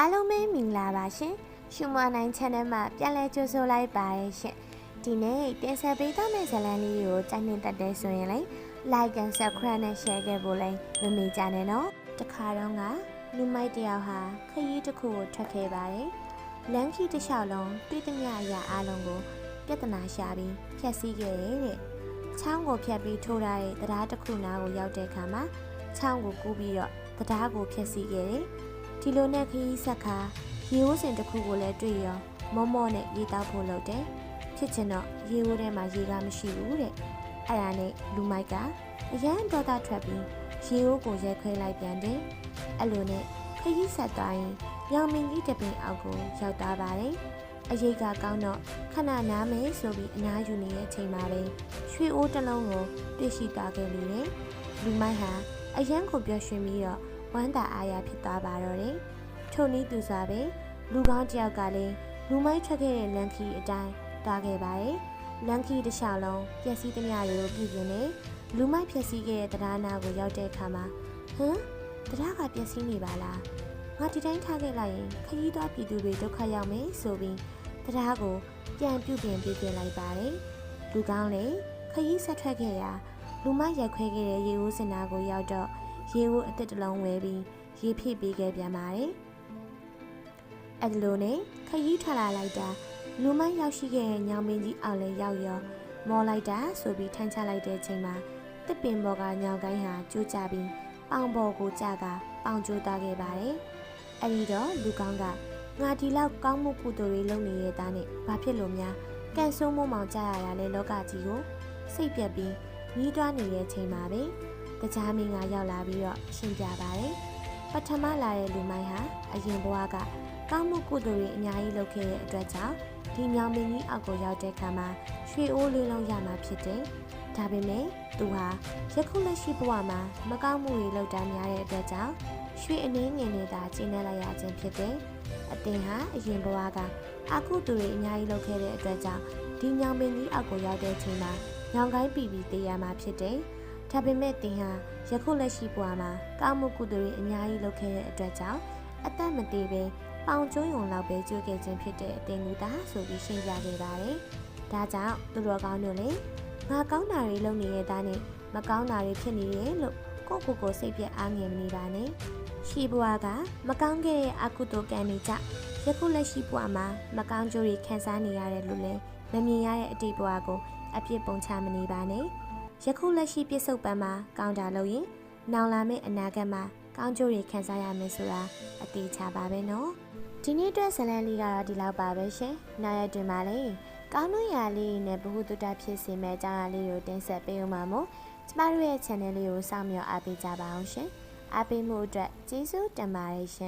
အားလုံးပဲမင်္ဂလာပါရှင်ရှုမနိုင် channel မှာပြန်လည်ကြိုဆိုလိုက်ပါရရှင်ဒီနေ့တင်ဆက်ပေးသွားမယ့်ဇာတ်လမ်းလေးကိုကြိုက်နေတတ်တဲ့ဆိုရင်လည်း like and subscribe နဲ့ share ခဲ့ဖို့လည်းမမေ့ကြနဲ့နော်တခါတော့ကလူမိုက်တယောက်ဟာခရီးတစ်ခုကိုထွက်ခဲ့ပါတယ်လမ်းခီးတစ်လျှောက်လုံးတွေ့သမျှအရာအလုံးကိုပြဿနာရှာပြီးဖျက်ဆီးခဲ့တဲ့ချောင်းကိုဖြတ်ပြီးထိုးထားတဲ့တရားတစ်ခုနားကိုရောက်တဲ့အခါမှာချောင်းကိုကူးပြီးတော့တရားကိုဖျက်ဆီးခဲ့တယ်ဒီလိုနဲ့ခရီးဆက်ခါရေဝစင်တစ်ခုကိုလည်းတွေ့ရောမောမောနဲ့ရေတောက်ဖို့လုပ်တယ်ဖြစ်ချင်တော့ရေဝထဲမှာရေကမရှိဘူးတဲ့အဲ့ဒါနဲ့လူမိုက်ကအရန်ဒေါသထွက်ပြီးရေဝကိုရဲခွဲလိုက်ပြန်တယ်အဲ့လိုနဲ့ခရီးဆက်သွားရင်ရောင်မင်းကြီးတပင်အောက်ကိုရောက်သွားပါတယ်အရေးကကောင်းတော့ခဏနားမယ်ဆိုပြီးအနားယူနေတဲ့အချိန်မှာပဲရွှေအိုးတစ်လုံးကိုတွေ့ရှိသွားခဲ့လို့လေလူမိုက်ဟာအရန်ကိုပျော်ရွှင်ပြီးတော့ဝမ်းသာအားရဖြစ်သွားပါတော့တယ်ထို့နည်းသူစွာပဲလူကောင်းတစ်ယောက်ကလည်းလူမိုက်ထွက်ခဲ့တဲ့လန်ခီအတိုင်းတားခဲ့ပါတယ်လန်ခီတစ်လျှောက်လုံးပျက်စီးသမျှတွေကိုပြုပြင်နေလူမိုက်ဖြက်စီးခဲ့တဲ့တရားနာကိုရောက်တဲ့အခါမှာတရားကပျက်စီးနေပါလားငါဒီတိုင်းထားခဲ့လိုက်ရင်ခရီးသွားပြည်သူတွေဒုက္ခရောက်မယ်ဆိုပြီးတရားကိုပြန်ပြုပြင်ပေးလိုက်ပါတယ်လူကောင်းလည်းခရီးဆက်ထွက်ခဲ့ရာလူမိုက်ရက်ခွဲခဲ့တဲ့ရေဦးစင်နာကိုရောက်တော့ရေဦးအစ်စ်တစ်လုံးဝဲပြီးရေဖြည့်ပေးခဲ့ပြန်ပါတယ်အဲ့ဒီလိုနဲ့ခရီးထွက်လာလိုက်တာလူမိုက်ရောက်ရှိခဲ့တဲ့ညောင်မင်းကြီးအောက်လဲရောက်ရောမောလိုက်တာဆိုပြီးထိုင်ချလိုက်တဲ့အချိန်မှာတစ်ပင်ပေါ်ကညောင်ကိုင်းဟာကျိုးကျပြီးပေါင်ပေါ်ကိုကျကပေါင်ကျိုးသွားခဲ့ပါတယ်အဲ့ဒီတော့လူကောင်းကငါဒီလောက်ကောင်းမှုကုသိုလ်တွေလုပ်နေတဲ့သားနဲ့ဘာဖြစ်လို့များကန်ဆိုးမိုးမောင်ကြရတာလဲလောကကြီးကိုစိတ်ပြက်ပြီးညီးတွားနေတဲ့အချိန်မှာပဲတရားမင်းကရောက်လာပြီးတော့ရှင်းပြပါတယ်ပထမလာတဲ့လူမိုက်ဟာအရင်ဘဝကကောင်းမှုကုသိုလ်တွေအများကြီးလုပ်ခဲ့တဲ့အတွက်ကြောင့်ဒီညောင်မင်းကြီးအောက်ကိုရောက်တဲ့အခါမှာရွှေအိုးလေးလုံးရမှာဖြစ်တယ်ဒါပေမဲ့သူဟာယခုလက်ရှိဘဝမှာမကောင်းမှုတွေလုပ်တာများတဲ့အတွက်ကြောင့်ရွှေအနေငယ်နေတာကျင်းနေလိုက်ရခြင်းဖြစ်တယ်အတင်ဟာအရင်ဘဝကအကုသိုလ်တွေအများကြီးလုပ်ခဲ့တဲ့အတွက်ကြောင့်ဒီညောင်မင်းကြီးအောက်ကိုရောက်တဲ့အချိန်မှာညောင်ကိုင်းပြီးတေးရမှာဖြစ်တယ်ဒါပေမဲ့တင်ဟာယခုလက်ရှိဘဝမှာကောင်းမှုကုသိုလ်တွေအများကြီးလုပ်ခဲ့တဲ့အတွက်ကြောင့်အသက်မသေးပဲပေါင်ကျုံးရုံလောက်ပဲကျွေးခဲ့ခြင်းဖြစ်တဲ့အတင်လူသားဆိုပြီးရှင်းပြခဲ့ပါတယ်။ဒါကြောင့်သူတော်ကောင်းတို့လည်းငါကောင်းတာတွေလုပ်နေတဲ့သားနဲ့မကောင်းတာတွေဖြစ်နေတယ်လို့ကိုစိတ်ပြအားငယ်မနေပါနဲ့။ရှိဘဝကမကောင်းခဲ့တဲ့အကုသိုလ်ကံတွေကြောင့်ယခုလက်ရှိဘဝမှာမကောင်းကျိုးတွေခံစားနေရတယ်လို့လည်းမမြင်ရတဲ့အတိတ်ဘဝကိုအပြစ်ပုံချမနေပါနဲ့။ယခုလက်ရှိပြစ္ဆုတ်ပံမှာကောင်းတာလုပ်ရင်နောင်လာမယ့်အနာဂတ်မှာကောင်းကျိုးတွေခံစားရမယ်ဆိုတာအတိအကျပါပဲနော်ဒီနေ့အတွက်ဇာတ်လမ်းလေးကတော့ဒီလောက်ပါပဲရှင်နောက်ရက်တွင်ပါလေကောင်းလို့ရလေးနဲ့ဘ ഹു တုတဖြစ်စေမဲ့အကြောင်းအရာလေးကိုတင်ဆက်ပေးဦးမှာမို့ကျမတို့ရဲ့ channel လေးကိုစောင့်မျှော်အားပေးကြပါအောင်ရှင်အားပေးမှုအတွက်ကျေးဇူးတင်ပါတယ်ရှင်